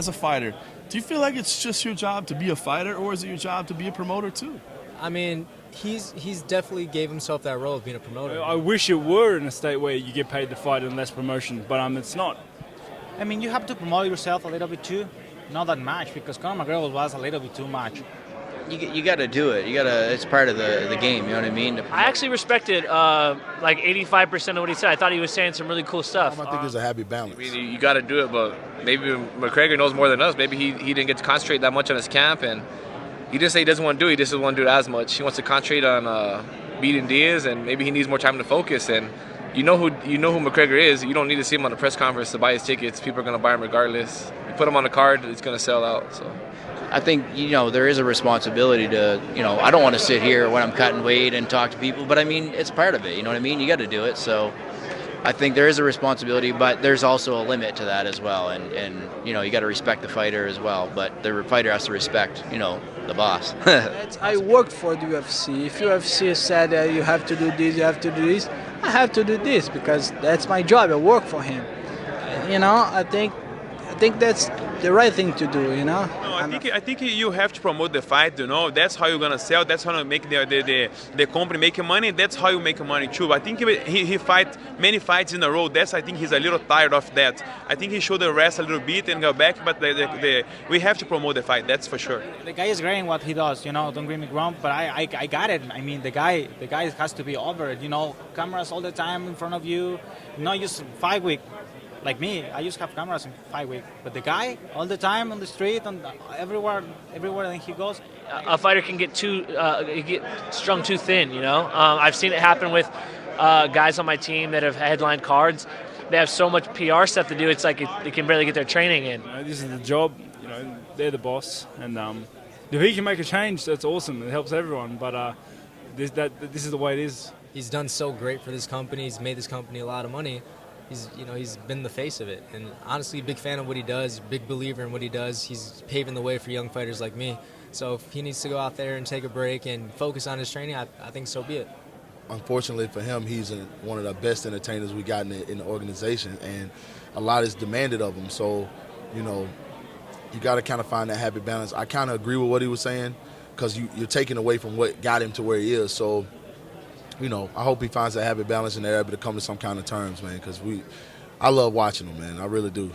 as a fighter, do you feel like it's just your job to be a fighter, or is it your job to be a promoter too? I mean, he's definitely gave himself that role of being a promoter. I wish it were in a state where you get paid to fight and less promotion, but it's not. I mean, you have to promote yourself a little bit too, not that much, because Conor McGregor was a little bit too much. You got to do it. It's part of the game. You know what I mean? I actually respected like 85% of what he said. I thought he was saying some really cool stuff. I think there's a happy balance. I mean, you got to do it, but maybe McGregor knows more than us. Maybe he didn't get to concentrate that much on his camp, and he didn't say he doesn't want to do it. He just doesn't want to do it as much. He wants to concentrate on beating Diaz, and maybe he needs more time to focus. And you know who McGregor is. You don't need to see him on a press conference to buy his tickets. People are going to buy him regardless. You put him on the card, it's going to sell out. So. I think, there is a responsibility to, I don't want to sit here when I'm cutting weight and talk to people, but I mean, it's part of it, you know what I mean? You got to do it. So I think there is a responsibility, but there's also a limit to that as well. And you got to respect the fighter as well, but the fighter has to respect, the boss. I worked for the UFC. If UFC said that you have to do this, you have to do this, I have to do this because that's my job. I work for him. I think that's the right thing to do, No, I think you have to promote the fight, That's how you're gonna sell. That's how you make the company make money. That's how you make money too. I think he fight many fights in a row. I think he's a little tired of that. I think he should rest a little bit and go back. But we have to promote the fight. That's for sure. The guy is great in what he does, Don't get me wrong, but I got it. I mean, the guy has to be over it, Cameras all the time in front of you, not just 5 weeks. Like me, I used to have cameras in 5 weeks, but the guy all the time on the street and everywhere that he goes. A fighter can get strung too thin, I've seen it happen with guys on my team that have headlined cards. They have so much PR stuff to do. It's like they can barely get their training in. This is the job. They're the boss, and if he can make a change, that's awesome. It helps everyone. But this is the way it is. He's done so great for this company. He's made this company a lot of money. He's been the face of it, and honestly, big fan of what he does, big believer in what he does. He's paving the way for young fighters like me. So if he needs to go out there and take a break and focus on his training, I think so be it. Unfortunately for him, he's one of the best entertainers we got in the organization, and a lot is demanded of him. So, you got to kind of find that happy balance. I kind of agree with what he was saying, because you're taking away from what got him to where he is. So, I hope he finds that happy balance and they're able to come to some kind of terms, man, because I love watching him, man. I really do.